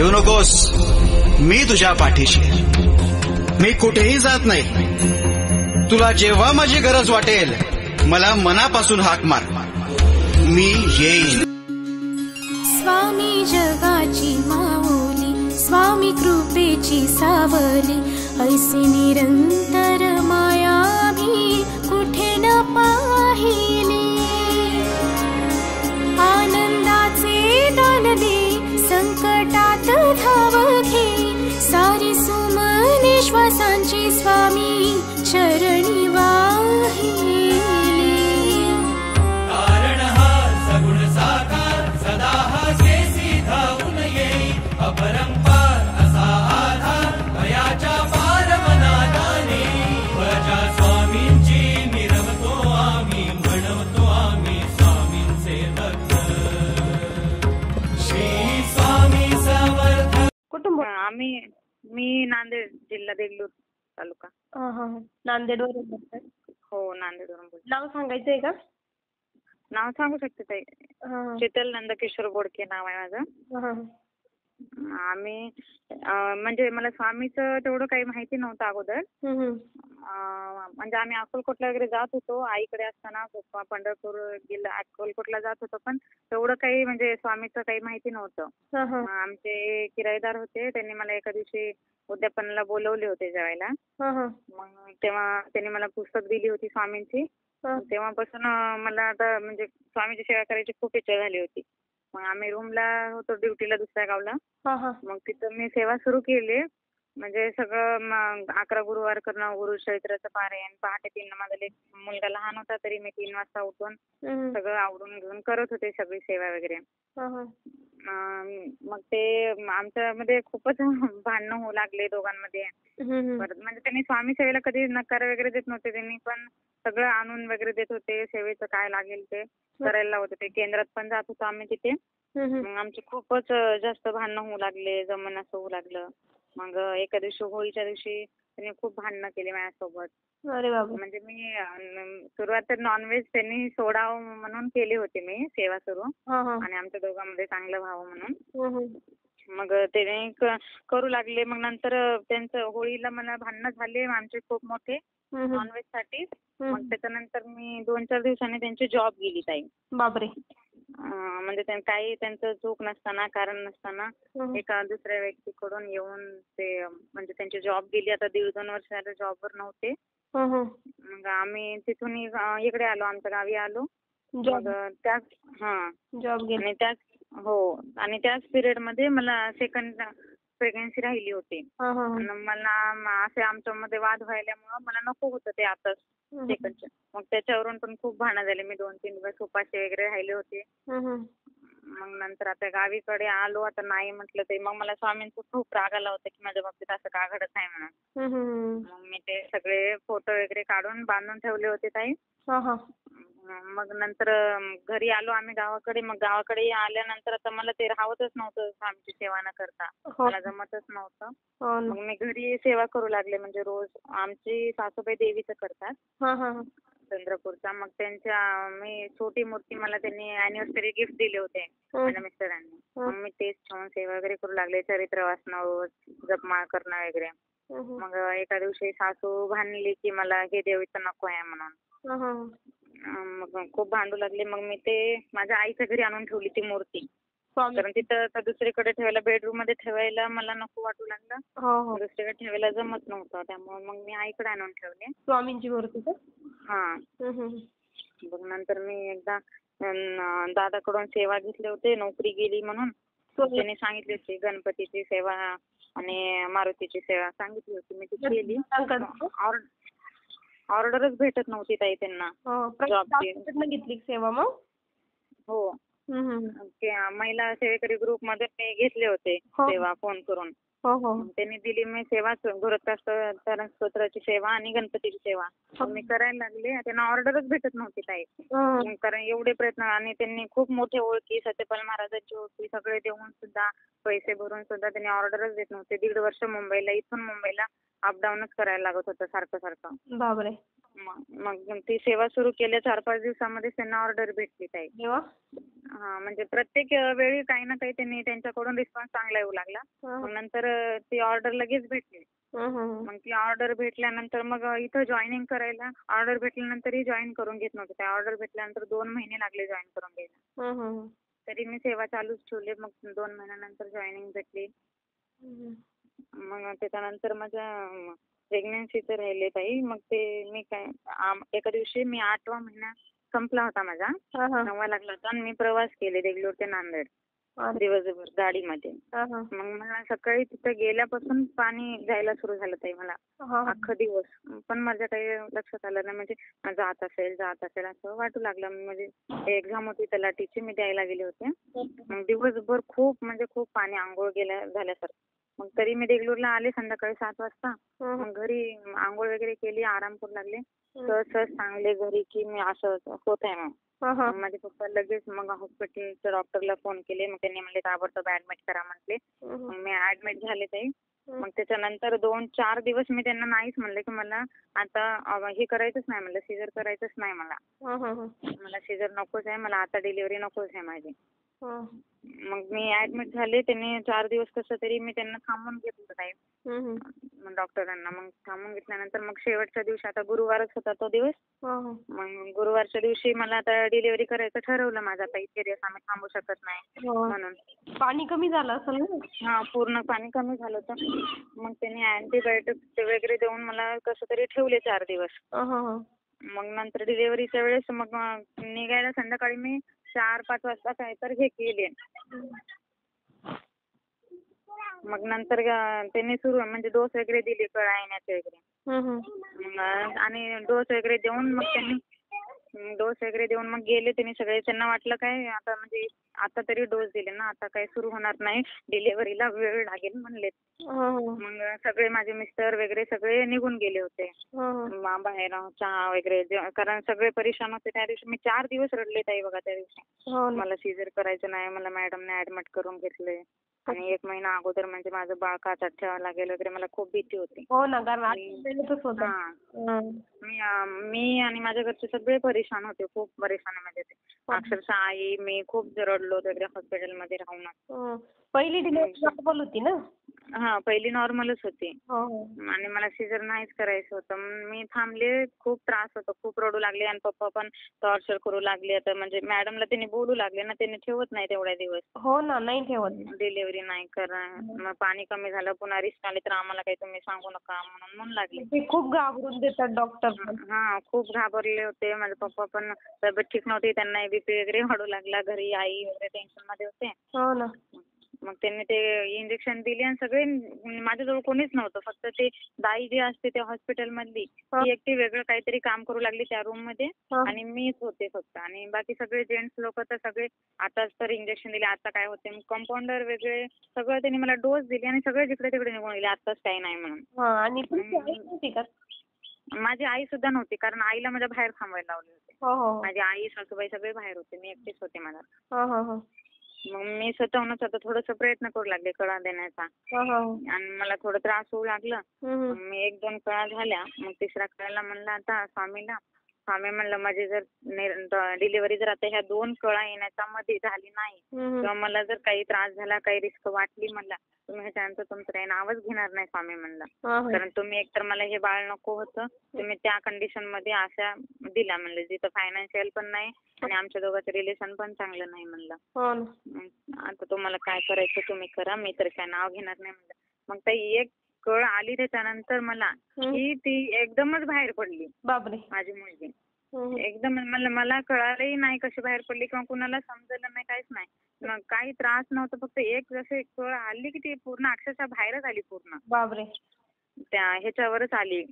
भिवू नकोस, मी तुझ्या पाठीशी आहे. मी कुठेही जात नाही. तुला जेव्हा माझी गरज वाटेल मला मनापासून हाक मार, मी येईन. स्वामी जगाची माऊली, स्वामी कृपेची सावली, ऐसी निरंतर माया भी कुठे न पाहिली. आनंदाचे दान दे, संकटात धाव घे, सारी सुमने श्वासांची स्वामी चरणी वाहिली. कारण हा सगुण साकार सदा हा केसी धावून येई, अपरंपार असा आधार भयाच्या पार मनादाने. प्रजा स्वामींची मिरवतो आम्ही, म्हणवतो आम्ही स्वामींचे भक्त. श्री स्वामी समर्थ. कुटुंब मी नांदेड जिल्हा देगलूर तालुका. नांदेडवरून बोलताय? हो, नांदेडवरून बोलते. नाव सांगायचंय का? नाव सांगू शकते ताई. शीतल नंदकिशोर बोडके नाव आहे माझं. आम्ही म्हणजे मला स्वामीचं तेवढं काही माहिती नव्हतं अगोदर. म्हणजे आम्ही अक्कलकोटला वगैरे जात होतो आईकडे असताना, पंढरपूर जिल्हा अक्कलकोटला जात होतो, पण तेवढं काही म्हणजे स्वामीचं काही माहिती नव्हतं. आमचे किरायेदार होते, त्यांनी मला एका दिवशी उद्यापनाला बोलवले होते जेवायला. मग तेव्हा त्यांनी मला पुस्तक दिली होती स्वामींची. तेव्हापासून मला आता म्हणजे स्वामीची सेवा करायची खूप इच्छा झाली होती. मग आम्ही रूमला होतो ड्युटीला दुसऱ्या गावला. मग तिथं मी सेवा सुरू केली. म्हणजे सगळं 11 गुरुवार करणं, गुरुचरित्राचं पारायण, पहाटे 3 माझा मुलगा लहान होता तरी मी 3 वाजता उठून सगळं आवरून घेऊन करत होते सगळी सेवा वगैरे. मग ते आमच्यामध्ये खूपच भांडणं होऊ लागले दोघांमध्ये. परत म्हणजे त्यांनी स्वामी सेवेला कधी नकार वगैरे देत नव्हते, त्यांनी पण सगळं आणून वगैरे देत होते. सेवेचं काय लागेल ते करायला लावत होते. केंद्रात पण जात होतो आम्ही तिथे. मग आमचे खूपच जास्त भांडणं होऊ लागले, जमन असं होऊ लागलं. मग एका दिवशी होळीच्या दिवशी त्यांनी खूप भांडणं केली माझ्यासोबत. अरे बाबा. म्हणजे मी सुरुवात तर नॉनव्हेज त्यांनी सोडावं म्हणून केली होती मी सेवा सुरू, आणि आमच्या दोघांमध्ये चांगलं व्हावं म्हणून. मग त्याने करू लागले. मग नंतर त्यांचं होळीला मला भांडणं झाले आमचे खूप मोठे नॉनव्हेज साठी. मग त्याच्यानंतर मी 2-4 दिवसांनी त्यांची जॉब गेली ताई. बापरे. म्हणजे काही त्यांचं चूक नसताना, कारण नसताना एका दुसऱ्या व्यक्तीकडून येऊन ते म्हणजे त्यांची जॉब गेली. आता 1.5-2 वर्ष झालं जॉबवर नव्हते. मग आम्ही तिथून इकडे आलो, आमच्या गावी आलो. मग त्याच जॉब आणि त्याच आणि त्याच पिरियड मध्ये मला सेकंड प्रेग्नन्सी राहिली होती. मला असे आमच्यामध्ये वाद व्हायल्यामुळं मला नको होतं ते आताच सेकंडचं. मग त्याच्यावरून पण खूप भांडणं झाले. मी 2-3 दिवस उपाशी वगैरे राहिले होते. मग नंतर आता गावीकडे आलो. आता नाही म्हटलं ते मग मला स्वामींचा खूप राग आला होता की माझ्या बाबतीत असं का घडत आहे म्हणून. मग मी ते सगळे फोटो वगैरे काढून बांधून ठेवले होते ताई. मग नंतर घरी आलो आम्ही गावाकडे. मग गावाकडे आल्यानंतर आता मला ते राहतच नव्हतं स्वामीची सेवा न करता, मला जमतच नव्हतं. मग मी घरी सेवा करू लागले. म्हणजे रोज आमची सासूबाई देवीचं करतात चंद्रपूरचा. मग त्यांच्या मी छोटी मूर्ती मला त्यांनी अॅनिव्हर्सरी गिफ्ट दिले होते माझ्या मिस्टरांनी. मग मी तेच ठेवून सेवा वगैरे करू लागले, चरित्र वाचणं रोज, जपमाळ करणं वगैरे. मग एका दिवशी सासू भांडली की मला हे देवीचं नको आहे म्हणून. मग खूप भांडू लागले. मग मी ते माझ्या आईच्या घरी आणून ठेवली ती मूर्ती, कारण तिथं दुसरीकडे ठेवायला, बेडरूम मध्ये ठेवायला मला नको वाटू लागलं. दुसरीकडे ठेवायला जमत नव्हतं, त्यामुळे मग मी आईकडे आणून ठेवले स्वामींची मूर्ती. मग नंतर मी एकदा दादाकडून सेवा घेतले होते, नोकरी गेली म्हणून. त्यांनी सांगितली होती गणपतीची सेवा आणि मारुतीची सेवा सांगितली होती, मी ती केली. ऑर्डरच भेटत नव्हती ताई त्यांना जॉबची. घेतली सेवा मग? हो, महिला सेवेकरी ग्रुप मध्ये मी घेतले होते सेवा फोन करून. त्यांनी दिली मी सेवा, गुरुत्वास्तरण स्तोत्राची सेवा आणि गणपतीची सेवा. मी करायला लागले. त्यांना ऑर्डरच भेटत नव्हती ताई, कारण एवढे प्रयत्न. आणि त्यांनी खूप मोठे ओळखी, सत्यपाल महाराजांची ओळखी सगळे देऊन सुद्धा, पैसे भरून सुद्धा त्यांनी ऑर्डरच देत नव्हते. 1.5 वर्ष मुंबईला, इथून मुंबईला अपडाऊनच करायला लागत होतं सारखं सारखं. बापरे. मग ती सेवा सुरू केल्या 4-5 दिवसामध्ये त्यांना ऑर्डर भेटली ताई. हा म्हणजे प्रत्येक वेळी काही ना काही त्यांनी त्यांच्याकडून रिस्पॉन्स चांगला येऊ लागला. मग नंतर ती ऑर्डर लगेच भेटली. मग ती ऑर्डर भेटल्यानंतर मग इथं जॉईनिंग करायला ऑर्डर भेटल्यानंतरही जॉईन करून घेत नव्हते. त्या ऑर्डर भेटल्यानंतर 2 महिने लागले जॉईन करून घ्यायला. तरी मी सेवा चालूच ठेवली. मग 2 महिन्यानंतर जॉईनिंग भेटली. मग त्याच्यानंतर माझ्या प्रेग्नन्सीचं राहिले ताई. मग ते मी काय एका दिवशी मी 8वा महिना संपला होता माझा, 9वा लागला होता आणि मी प्रवास केले देगलूर ते नांदेड दिवसभर गाडीमध्ये. मग मला सकाळी तिथे गेल्यापासून पाणी जायला सुरू झालं ताई मला अख्खा दिवस. पण माझ्या काही लक्षात आलं नाही, म्हणजे जात असेल असं वाटू लागलं. म्हणजे एक्झाम होती तलाठीची, मी द्यायला गेले होते. मग दिवसभर खूप पाणी आंघोळ झाल्यासारखं. मग तरी मी देगलूरला आले संध्याकाळी 7 वाजता. मग घरी आंघोळ वगैरे केली, आराम करू लागले. सहज सांगले घरी की मी असं होत आहे. मग माझे पप्पा लगेच मग हॉस्पिटलच्या डॉक्टरला फोन केले. मग त्यांनी म्हणले ताबडतोब ऍडमिट करा म्हटले. मग मी ऍडमिट झाले ताई. मग त्याच्यानंतर 2-4 दिवस मी त्यांना नाहीच म्हणले की मला आता हे करायचंच नाही, म्हणलं सिजर करायचंच नाही मला सिजर नकोच आहे, मला आता डिलिव्हरी नकोच आहे माझी. मग मी ऍडमिट झाले. त्यांनी 4 दिवस कसं तरी मी त्यांना थांबून घेतलं ताई डॉक्टरांना. मग थांबून घेतल्यानंतर मग शेवटच्या दिवशी, आता गुरुवारच होता तो दिवस. मग गुरुवारच्या दिवशी मला आता डिलिव्हरी करायचं ठरवलं माझं. आता सिरियस आम्ही थांबू शकत नाही म्हणून. पाणी कमी झालं असेल ना? हा, पूर्ण पाणी कमी झालं होतं. मग त्यांनी अँटीबायोटिक वगैरे देऊन मला कसं तरी ठेवले 4 दिवस. मग नंतर डिलिव्हरीच्या वेळेस मग निघायला संध्याकाळी मी 4-5 वाजता काय तर हे केले. मग नंतर त्यांनी म्हणजे डोस वगैरे दिले, कळा येण्याचे वगैरे. आणि डोस वगैरे देऊन मग गेले त्यांनी सगळे. त्यांना वाटलं काय आता म्हणजे आता तरी डोस दिले ना, आता काय सुरू होणार नाही, डिलिव्हरीला वेळ लागेल म्हणले. मग सगळे माझे मिस्टर वगैरे सगळे निघून गेले होते बाहेर चहा वगैरे, कारण सगळे परेशान होते त्या दिवशी. मी 4 दिवस रडले ताई बघा त्या दिवशी. मला सिजर करायचं नाही, मला मॅडमने ऍडमिट करून घेतले. आणि 1 महिना अगोदर म्हणजे माझं बाळ काचात ठेवावं लागेल वगैरे, मला खूप भीती होती. हो ना, कारण मी आणि माझ्या घरचे सगळे परेशान होते, खूप परेशानीमध्ये ते. अक्षरशः आई मी खूप रडलो वगैरे हॉस्पिटलमध्ये राहून. पहिली डिलिव्हरी नॉर्मल होती ना? हा, पहिली नॉर्मलच होती. आणि मला सिजर नाहीच करायचं होतं. मी थांबले, खूप त्रास होतो, खूप रडू लागले. आणि पप्पा पण टॉर्चर करू लागले. आता म्हणजे मॅडमला त्यांनी बोलू लागले ना, त्यांनी ठेवत नाही तेवढ्या दिवस. हो ना, नाही ठेवत. डिलिव्हरी नाही करा, मग पाणी कमी झालं, पुन्हा रिस्क आले तर आम्हाला काही तुम्ही सांगू नका म्हणून लागले. ते खूप घाबरून देतात डॉक्टर. हा, खूप घाबरले होते. माझे पप्पा पण तब्येत ठीक नव्हती, त्यांना बीपी वगैरे वाढू लागला. घरी आई वगैरे टेन्शन मध्ये होते. हो ना. मग त्यांनी ते इंजेक्शन दिले आणि सगळे, माझ्याजवळ कोणीच नव्हतं. फक्त ते दाई जी असते त्या हॉस्पिटल मधली, ती एकटी वेगळं काहीतरी काम करू लागली त्या रूम मध्ये. आणि मीच होते फक्त. आणि बाकी सगळे जेंट्स लोक तर सगळे आताच तर इंजेक्शन दिले, आता काय होते. कंपाऊंडर वगैरे सगळं त्यांनी मला डोस दिले आणि सगळे जिकडे तिकडे निघून गेले, आताच काही नाही म्हणून. आणि माझी आई सुद्धा नव्हती, कारण आईला माझ्या बाहेर थांबायला लावले होते. माझी आई सासूबाई सगळे बाहेर होते, मी एकटीच होते मला. मग मी स्वतःहूनच आता थोडंसं प्रयत्न करू लागले कळा देण्याचा. आणि मला थोडं त्रास होऊ लागला. मी 1-2 कळा झाल्या. मग 3ऱ्या कळाला म्हणलं आता स्वामी म्हणलं माझी जर डिलिव्हरी जर आता ह्या 2 कळा येण्याच्या मध्ये झाली नाही, किंवा मला जर काही त्रास झाला, काही रिस्क वाटली मला, तुम्ही ह्याच्यानंतर तुमचं काही नावच घेणार नाही स्वामी म्हणलं. कारण तुम्ही एकतर मला हे बाळ नको होतं, तुम्ही त्या कंडिशन मध्ये अशा दिला म्हणलं, जिथं फायनान्शियल पण नाही आणि आमच्या दोघांचं रिलेशन पण चांगलं नाही म्हणलं. आता तुम्हाला काय करायचं तुम्ही करा, मी तर काय नाव घेणार नाही म्हणलं. मग ताई एक कळ आली त्याच्यानंतर मला की ती एकदमच बाहेर पडली. बापरे. माझी मुलगी एकदम मला कळालंही नाही कशी बाहेर पडली, किंवा कुणाला समजलं नाही, काहीच नाही. मग काही त्रास नव्हता, फक्त एक जसे कळ आली की ती पूर्ण अक्षरशः बाहेरच आली पूर्ण. बापरे. त्या ह्याच्यावरच आली.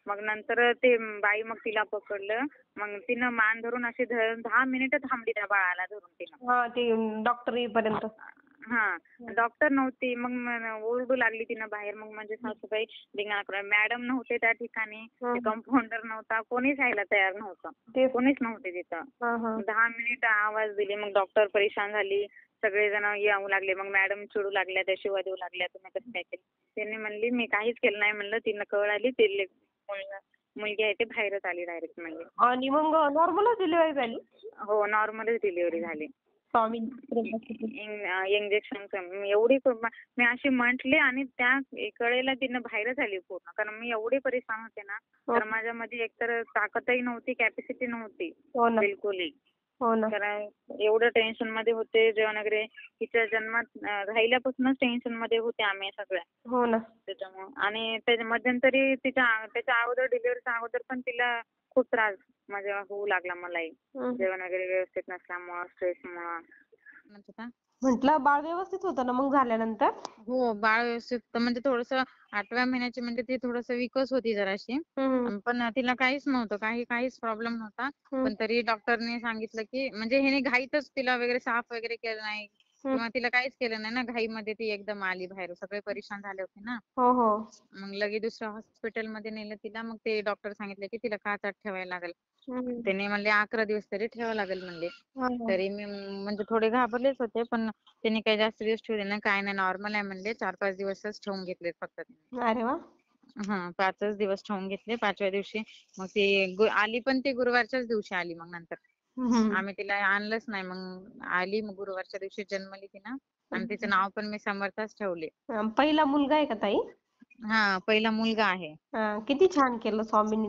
मग नंतर ते बाई मग तिला पकडलं. मग तिनं मान धरून अशी 10 मिनिटं थांबली त्या बाळाला धरून तिनं. ते डॉक्टर येईपर्यंत. हा, डॉक्टर नव्हती. मग ओरडू लागली तिनं बाहेर. मग म्हणजे सासूबाई धिंगाणा, मॅडम नव्हते त्या ठिकाणी, कंपाऊंडर नव्हता, कोणीच यायला तयार नव्हतं, कोणीच नव्हते तिथं. 10 मिनिटं आवाज दिली. मग डॉक्टर परेशान झाली, सगळेजण येऊ लागले. मग मॅडम चिडू लागल्या, त्या शिवाय देऊ लागल्या, तुम्ही कसं काय केलं. त्यांनी म्हणली मी काहीच केलं नाही म्हणलं, तिनं कळ आली, ते मुलगी आहे ती बाहेरच आली डायरेक्ट म्हणजे. आणि मग नॉर्मलच डिलिव्हरी झाली? हो नॉर्मलच डिलिव्हरी झाली. स्वामी इंजेक्शनचं एवढी मी अशी म्हंटले आणि त्या कळेला तिनं बाहेरच आली पूर्ण. कारण मी एवढी परेशान होते ना, तर माझ्यामध्ये एकतर ताकदही नव्हती, कॅपॅसिटी नव्हती बिलकुलही. हो ना. कारण एवढं टेन्शन मध्ये होते. जेवण वगैरे तिच्या जन्मात राहिल्यापासूनच टेन्शन मध्ये होते आम्ही सगळ्या. हो ना. त्याच्यामुळे आणि त्याच्या मध्यंतरी त्याच्या अगोदर डिलिव्हरीच्या अगोदर पण तिला खूप त्रास म्हणजे होऊ लागला मलाही. जेवण वगैरे व्यवस्थित नसल्यामुळं, स्ट्रेसमुळं. म्हटलं बाळ व्यवस्थित होतं ना मग झाल्यानंतर? हो बाळ व्यवस्थित म्हणजे थोडंसं 8व्या महिन्याची म्हणजे ती थोडंसं वीकच होती जराशी. पण तिला काहीच नव्हतं, काहीच प्रॉब्लेम नव्हता. पण तरी डॉक्टरने सांगितलं की म्हणजे हिने घाईतच तिला वगैरे साफ वगैरे केलं नाही किंवा तिला काहीच केलं नाही ना. घाईमध्ये ती एकदम आली बाहेर. सगळे परेशान झाले होते ना. हो हो. मग लगेच दुसऱ्या हॉस्पिटलमध्ये नेलं तिला. मग ते डॉक्टर सांगितले की तिला काचात ठेवायला लागेल. त्याने म्हणले 11 दिवस तरी ठेवावं लागेल म्हणले. तरी मी म्हणजे थोडे घाबरलेच होते. पण त्यांनी काही जास्त दिवस ठेवले नाही. काय नाही नॉर्मल आहे म्हणले. 4-5 दिवसच ठेवून घेतलेत फक्त. अरे वा. 5च दिवस ठेवून घेतले. 5व्या दिवशी मग ती आली पण ती गुरुवारच्याच दिवशी आली मग नंतर. आम्ही तिला आणलंच नाही. मग आली मग गुरुवारच्या दिवशी जन्मली ती ना. आणि तिचं नाव पण मी समर्थच ठेवले. पहिला मुलगा आहे का ताई? पहिला मुलगा आहे. किती छान केलं स्वामींनी.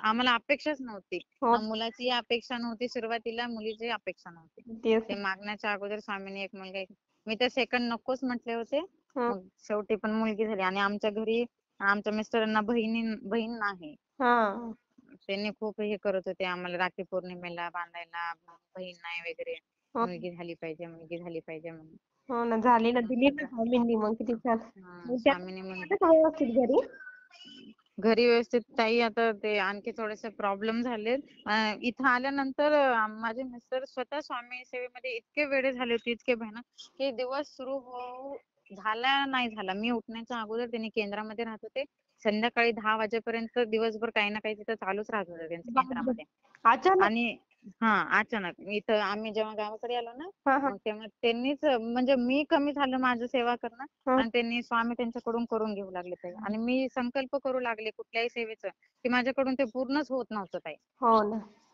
आम्हाला अपेक्षाच नव्हती. मुलाची अपेक्षा नव्हती सुरुवातीला, मुलीची अपेक्षा नव्हती. ते मागण्याच्या अगोदर स्वामींनी एक मुलगा. मी तर सेकंड नकोच म्हटले होते. मग शेवटी पण मुलगी झाली. आणि आमच्या घरी आमच्या मिस्टरांना बहीण नाही. त्यांनी खूप हे करत होते आम्हाला राखी पौर्णिमेला बांधायला. बहीण नाही वगैरे. मुलगी झाली पाहिजे म्हणून. हो ना. झाली ना. दिली ना स्वामींनी मग किती छान. स्वामींनी घरी व्यवस्थित ताई. आता ते आणखी थोडेसे प्रॉब्लेम झालेत. इथं आल्यानंतर माझे मिस्टर स्वतः स्वामी सेवेमध्ये इतके वेडे झाले होते, इतके भयानक की दिवस सुरू झाला नाही झाला. मी उठण्याच्या अगोदर त्यांनी केंद्रामध्ये राहत होते. संध्याकाळी 10 वाजेपर्यंत दिवसभर काही ना काही तिथं चालूच राहत होतं त्यांच्या केंद्रामध्ये. आणि अचानक इथं आम्ही जेव्हा गावाकडे आलो ना, मग तेव्हा त्यांनीच म्हणजे मी कमी झालं माझं सेवा करणं आणि त्यांनी स्वामी त्यांच्याकडून करून घेऊ लागले ताई. आणि मी संकल्प करू लागले कुठल्याही सेवेचं की माझ्याकडून ते पूर्णच होत नव्हतं ताई.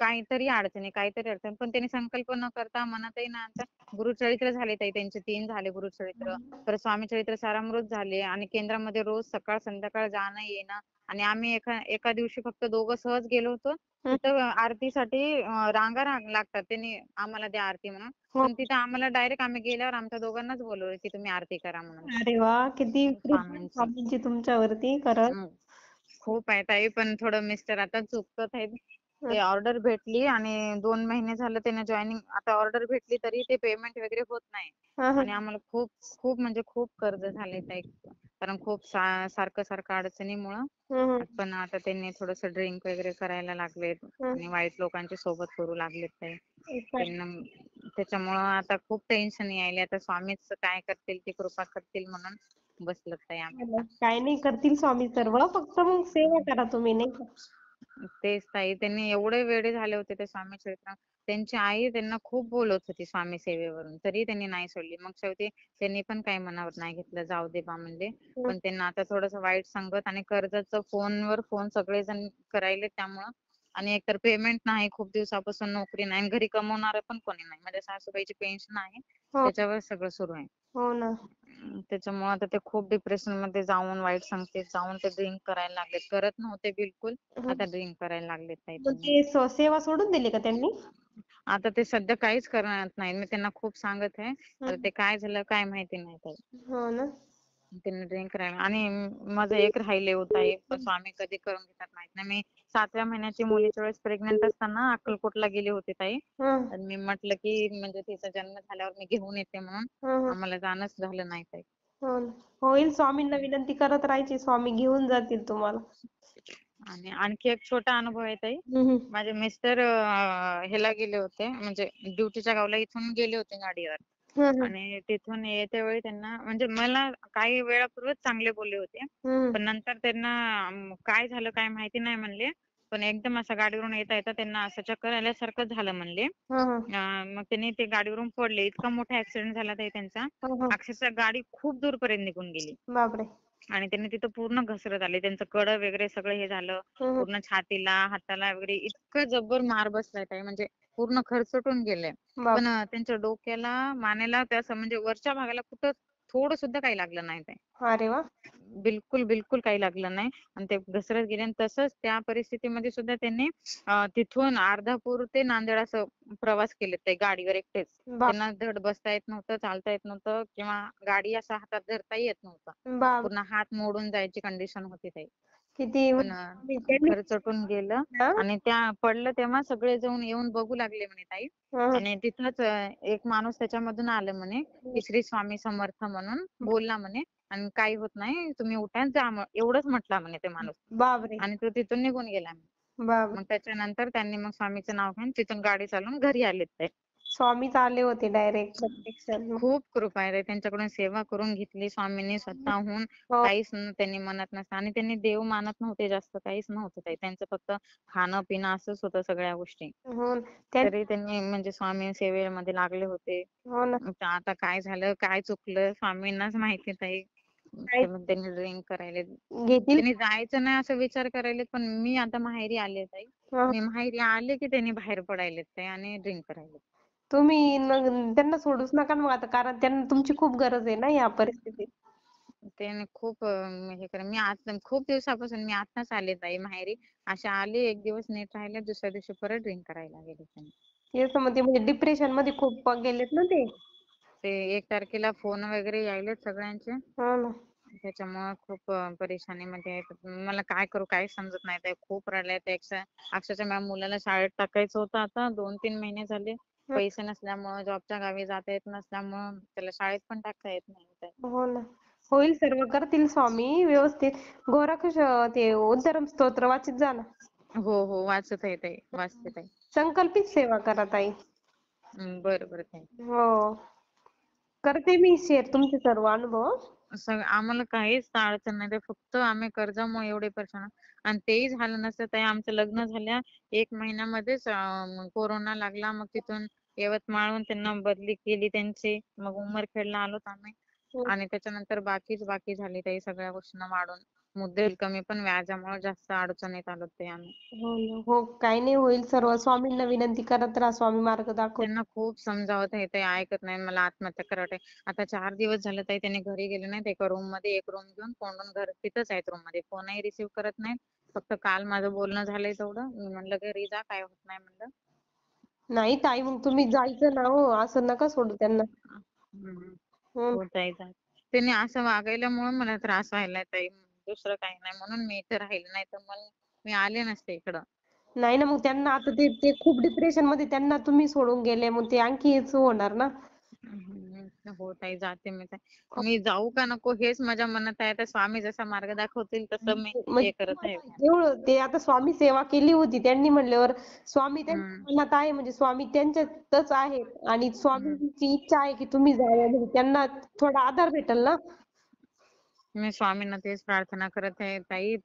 काहीतरी अडचणी. पण त्यांनी संकल्प न करता मनातही न आणता गुरुचरित्र झाले ताई त्यांचे 3 झाले गुरुचरित्र. परत स्वामी चरित्र सारामृत झाले. आणि केंद्रामध्ये रोज सकाळ संध्याकाळ जाणं येणं. आणि आम्ही एका दिवशी फक्त दोघं सहज गेलो होतो. तिथं आरतीसाठी रांगा लागतात. त्यांनी आम्हाला द्या आरती म्हणून. पण तिथं आम्हाला डायरेक्ट आम्ही गेल्यावर आमच्या दोघांनाच बोलवलं की तुम्ही आरती करा म्हणून. अरे वा. किती स्वामींची तुमच्यावरती खरंच. खूप आहे ताई. पण थोडं मिस्टर आता चुकतात आहेत. ते ऑर्डर भेटली आणि 2 महिने झालं त्यांना जॉईनिंग. आता ऑर्डर भेटली तरी ते पेमेंट वगैरे होत नाही. आणि आम्हाला खूप म्हणजे खूप कर्ज झाले ताई. कारण खूप सारखं अडचणीमुळं. पण आता त्यांनी थोडंसं ड्रिंक वगैरे करायला लागलेत. आणि वाईट लोकांच्या सोबत करू लागलेत ताई. त्याच्यामुळं आता खूप टेन्शन यायले. आता स्वामीच काय करतील ती कृपा करतील म्हणून बसलो ताई आम्ही. काय नाही करतील स्वामी सर्व. फक्त मग सेवा करा तुम्ही नाही का. तेच ताई. त्यांनी एवढे वेडे झाले होते ते स्वामी चरित्र. त्यांची आई त्यांना खूप बोलत होती स्वामी सेवेवरून. तरी त्यांनी नाही सोडली. मग शेवटी त्यांनी पण काही मनावर नाही घेतलं. जाऊ दे बा म्हणले. पण त्यांना आता थोडंसं वाईट संगत आणि कर्जाचं फोनवर फोन सगळेजण करायले त्यामुळं. आणि एकतर पेमेंट नाही. खूप दिवसापासून नोकरी नाही. आणि घरी कमवणारं पण कोणी नाही. माझ्या सासूबाईची पेन्शन आहे. त्याच्यावर सगळं सुरू आहे. हो ना. त्याच्यामुळे आता ते खूप डिप्रेशन मध्ये जाऊन वाईट संगतीत जाऊन ते ड्रिंक करायला लागलेत. करत नव्हते बिलकुल. आता ड्रिंक करायला लागलेत ताई. सेवा सोडून दिली का त्यांनी? आता ते सध्या काहीच करणार नाही. मी त्यांना खूप सांगत आहे. आता ते काय झालं काय माहिती नाही ताई. हो ना. त्यांनी ड्रिंक करायला. आणि माझं एक राहिले हो ताई. पण स्वामी कधी करून घेतात माहित नाही. मी 7व्या महिन्याची मुलीच्या वेळेस प्रेग्नेंट असताना अक्कलकोटला गेले होते ताई. आणि मी म्हटलं की म्हणजे तिचा जन्म झाल्यावर मी घेऊन येते म्हणून. आम्हाला जाणंच झालं नाही ताई. होईल. स्वामींना विनंती करत राहायची. स्वामी घेऊन जातील तुम्हाला. आणि आणखी एक छोटा अनुभव आहे ताई. माझे मिस्टर ह्याला गेले होते म्हणजे ड्युटीच्या गावाला इथून गेले होते गाडीवर. आणि तिथून येत्या वेळी त्यांना म्हणजे मला काही वेळापूर्वीच चांगले बोलले होते. पण नंतर त्यांना काय झालं काय माहिती नाही म्हणले. पण एकदम असं गाडीवरून येता त्यांना असं चक्कर आल्यासारखं झालं म्हणले. मग त्यांनी ते गाडीवरून पडले. इतका मोठा ऍक्सिडेंट झाला ताई त्यांचा. अक्षरशः गाडी खूप दूरपर्यंत निघून गेली. बापरे. आणि त्यांनी तिथं पूर्ण घसरत आले. त्यांचं कड वगैरे सगळं हे झालं. पूर्ण छातीला, हाताला वगैरे इतकं जबर मार बसलाय ताई, म्हणजे पूर्ण खरचटून गेले. पण त्यांच्या डोक्याला, मानेला त्या म्हणजे वरच्या भागाला कुठं थोडं सुद्धा काही लागलं नाही ताई. अरे वा. बिलकुल बिलकुल काही लागलं नाही. आणि ते घसरत गेले. आणि तसंच त्या परिस्थितीमध्ये सुद्धा त्यांनी तिथून अर्धापूर ते नांदेड असं प्रवास केले ते गाडीवर एकटेच. त्यांना धड बसता येत नव्हतं, चालता येत नव्हतं, किंवा गाडी असं हातात धरता येत नव्हतं. पूर्ण हात मोडून जायची कंडिशन होती ताई. किती पण खरचटून गेलं. आणि त्या पडलं तेव्हा सगळे जाऊन येऊन बघू लागले म्हणे ताई. आणि तिथंच एक माणूस त्याच्यामधून आलं म्हणे की श्री स्वामी समर्थ म्हणून बोलला म्हणे. आणि काही होत नाही, तुम्ही उठा जा, एवढंच म्हटला म्हणे ते माणूस. बापरे. आणि तो तिथून निघून गेला. मग त्याच्यानंतर त्यांनी मग स्वामीचं नाव घेऊन तिथून गाडी चालवून घरी आलेत ते. स्वामीच आले होते डायरेक्ट प्रत्यक्षात. खूप कृपा आहे रे, त्यांच्याकडून सेवा करून घेतली स्वामींनी स्वतःहून. काहीच त्यांनी म्हणत नसतं. आणि त्यांनी देव मानत नव्हते जास्त, काहीच नव्हतं ताई. त्यांचं फक्त खाणं पिणं असंच होतं सगळ्या गोष्टी. तरी त्यांनी म्हणजे स्वामी सेवेमध्ये लागले होते. आता काय झालं, काय चुकलं स्वामींनाच माहिती ताई. त्यांनी ड्रिंक करायले, त्यांनी जायचं नाही असं विचार करायले. पण मी आता माहेरी आले ताई, मी माहेरी आले की त्यांनी बाहेर पडायलेत ताई आणि ड्रिंक करायले. तुम्ही त्यांना सोडूच नका मग आता, कारण त्यांना तुमची खूप गरज आहे ना या परिस्थितीत. त्याने खूप हे कर, मी आता खूप दिवसापासून मी आताच आले ताई माहेरी. अशा आले, एक दिवस नीट राहिले, दुसऱ्या दिवशी परत ड्रिंक करायला गेले त्यांनी. तेच म्हणते, म्हणजे डिप्रेशन मध्ये खूप गेलेत ना ते. 1 तारखेला फोन वगैरे यायलेत सगळ्यांचे. त्याच्यामुळे खूप परेशानीमध्ये आहेत. मला काय करू काही समजत नाही ताई. खूप रडले ते. अक्षरशः माझ्या मुलाला शाळेत टाकायचं होतं आता 2-3 महिने झाले. पैसे नसल्यामुळे, जॉबच्या गावी जाता येत नसल्यामुळे त्याला शाळेत पण टाकता येत नाही. हो ना. होईल, सर्व करतील स्वामी व्यवस्थित. गोरक्ष ते उद्धरम स्तोत्र वाचित जा ना. हो हो वाचत आहे ताई, वाचते ताई. संकल्पित सेवा करा ताई. बरं बरं ताई. हो, करते मी शेअर तुमचे सर्व अनुभव. आम्हाला काहीच अडचण नाही ताई, फक्त आम्ही कर्जामुळे एवढे परेशान. आणि तेही झालं नसतं ताई, आमचं लग्न झाल्या 1 महिन्यामध्येच कोरोना लागला. मग तिथून यवतमाळहून त्यांना बदली केली त्यांची. मग उमरखेडला आलोत आम्ही. आणि त्याच्यानंतर बाकी झाली ताई सगळ्या गोष्टींना वाढून. मुद्दल कमी, पण व्याजामुळे जास्त अडचणीत आलो ते आम्ही. हो ना. हो, काही नाही, होईल सर्व. स्वामींना विनंती करत राहा, स्वामी मार्ग दाखव. त्यांना खूप समजावत आहे ते, ऐकत नाही. मला आत्महत्या करावं वाटते. आता 4 दिवस झाले ताई त्यांनी घरी गेले नाहीत. एका रूम मध्ये, एक रूम घेऊन कोंडून घर तिथंच आहेत रूम मध्ये. फोनही रिसीव्ह करत नाहीत. फक्त काल माझं बोलणं झालंय तेवढं. मी म्हणलं घरी जा, काय होत नाही म्हणलं. नाही ताई, मग तुम्ही जायचं ना हो, असं नका सोडू त्यांना. हो ताई, त्यांनी असं वागायल्यामुळे मला त्रास व्हायलाय ताई. दुसरं काही नाही, म्हणून मी इथे राहिले. नाही तर मी आले नसते इकडं. नाही ना, मग त्यांना आता ते खूप डिप्रेशन मध्ये, त्यांना तुम्ही सोडून गेले, मग ते आणखी हेच होणार ना. हो ताई, जाते मी ताई. मी जाऊ का नको हेच माझ्या मनात आहे. तर स्वामी जसा मार्ग दाखवतील तसं मी हे करत आहे. एवढं ते आता स्वामी सेवा केली होती त्यांनी म्हणल्यावर, स्वामी त्यांच्या मनात आहे, म्हणजे स्वामी त्यांच्यातच आहे. आणि स्वामींची इच्छा आहे की तुम्ही जावं, म्हणजे त्यांना थोडा आधार भेटेल ना. मी स्वामींना तेच प्रार्थना करत आहे ताई.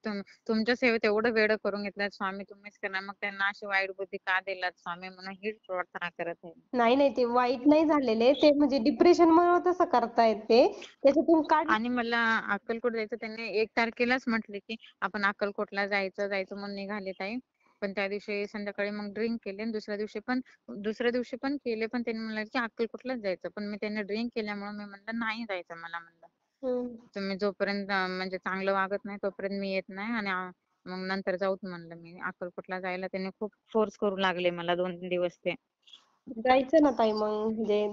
तुमच्या सेवेत एवढं वेळ करून घेतलं स्वामी, तुम्हीच करणार. मग त्यांना अशी वाईट बुद्धी का दिलात स्वामी, म्हणून हीच प्रार्थना करत आहे. नाही ते वाईट नाही झालेले, ते म्हणजे डिप्रेशन मुळे तसं करतायत ते. त्याच्यातून आणि मला अक्कलकोट जायचं, त्यांनी 1 तारखेलाच म्हटले की आपण अक्कलकोटला जायचं म्हणून निघाले ताई. पण त्या दिवशी संध्याकाळी मग ड्रिंक केले. आणि दुसऱ्या दिवशी पण केले. पण त्यांनी म्हणलं की अक्कलकोटलाच जायचं. पण मी त्यांनी ड्रिंक केल्यामुळे मी म्हणलं नाही जायचं मला. म्हणलं तुम्ही जोपर्यंत म्हणजे चांगलं वागत नाही तोपर्यंत मी येत नाही. आणि मग नंतर जाऊत म्हणलं मी. अक्कलकोटला जायला त्यांनी खूप फोर्स करू लागले मला 2 दिवस ते. जायचं ना ताई मग, म्हणजे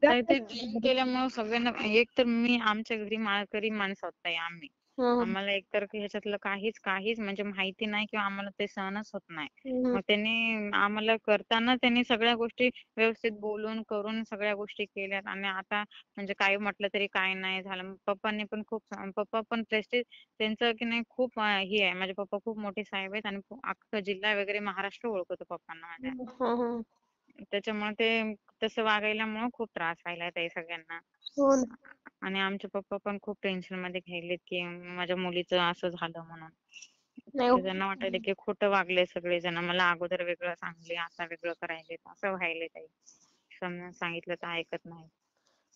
ताई ते ड्रिंक केल्यामुळे सगळ्यांना, एक तर आमच्या घरी माळकरी माणसं आहोत ताई आम्ही. आम्हाला एकतर ह्याच्यातलं काहीच म्हणजे माहिती नाही, किंवा आम्हाला ते सहनच होत नाही. मग त्यांनी आम्हाला करताना त्यांनी सगळ्या गोष्टी व्यवस्थित बोलून करून सगळ्या गोष्टी केल्यात. आणि आता म्हणजे काही म्हटलं तरी काय नाही झालं. पप्पा पण प्रेस्टिज त्यांचं की नाही खूप हे आहे. माझे पप्पा खूप मोठे साहेब आहेत. आणि अख्खा जिल्हा वगैरे महाराष्ट्र ओळखतो पप्पांना माझ्या. त्याच्यामुळे ते तसं वागायल्यामुळे खूप त्रास व्हायला ताई सगळ्यांना. आणि आमचे पप्पा पण खूप टेन्शन मध्ये घ्यायलेत की माझ्या मुलीचं असं झालं म्हणून. त्यांना वाटायला की खोटं वागले सगळेजण. मला अगोदर वेगळं सांगले, आता वेगळं करायले, असं व्हायले ताई. समजून सांगितलं तर ऐकत नाही.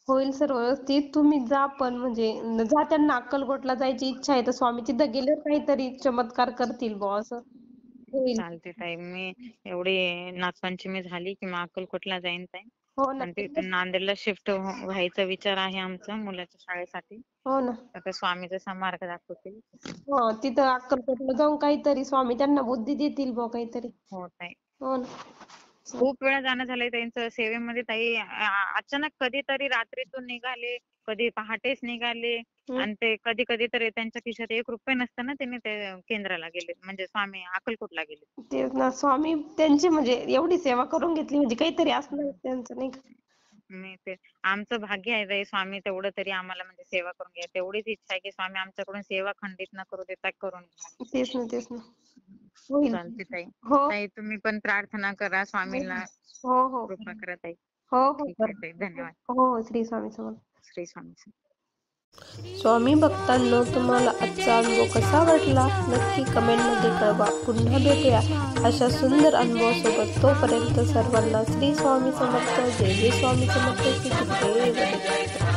होईल सर्व व्यवस्थित. तुम्ही जा पण म्हणजे जा, त्यांना अक्कलकोटला जायची इच्छा आहे तर स्वामी तिथं गेल्यावर काहीतरी चमत्कार करतील बुवा असं होईल. चालते ताई. मी एवढी नागपंचमी झाली की मग अक्कलकोटला जाईन ताई. हो ना. पण तिथून नांदेडला शिफ्ट व्हायचा विचार आहे आमचा मुलाच्या शाळेसाठी. हो ना. आता स्वामी जसा मार्ग दाखवतील. हो, तिथं अक्कलकोटला जाऊन काहीतरी स्वामी त्यांना बुद्धी देतील बुवा काहीतरी. हो ताई. हो ना. खूप वेळा जाणं झालंय त्यांचं सेवेमध्ये ताई. अचानक कधीतरी रात्रीतून निघाले, कधी पहाटेच निघाले आणि ते कधी कधी तर त्यांच्या खिशात 1 रुपया नसताना त्यांनी ते केंद्राला गेले, म्हणजे स्वामी अक्कलकोटला गेले. तेच ना, स्वामी त्यांची म्हणजे एवढी सेवा करून घेतली म्हणजे काहीतरी असणार त्यांचं नाही का. मी ते आमचं भाग्य आहे ताई. स्वामी तेवढं तरी आम्हाला म्हणजे सेवा करून घ्या, तेवढीच इच्छा आहे की स्वामी आमच्याकडून सेवा खंडित न करू देता करून घ्या. तेच ना, तेच ना. होईल. चालते ताई. हो ताई तुम्ही पण प्रार्थना करा, स्वामींना हो हो कृपा करा ताई. हो हो ठीक आहे ताई. धन्यवाद. हो, श्री स्वामी समर्थ. श्री स्वामी समर्थ. स्वामी भक्तांनो, तुम्हाला आजचा अनुभव कसा वाटला नक्की कमेंटमध्ये कळवा. पुन्हा भेटूया अशा सुंदर अनुभवासोबत. तोपर्यंत सर्वांना श्री स्वामी समर्थ. जय जय स्वामी समर्थ. श्री गुरुदेव दत्त.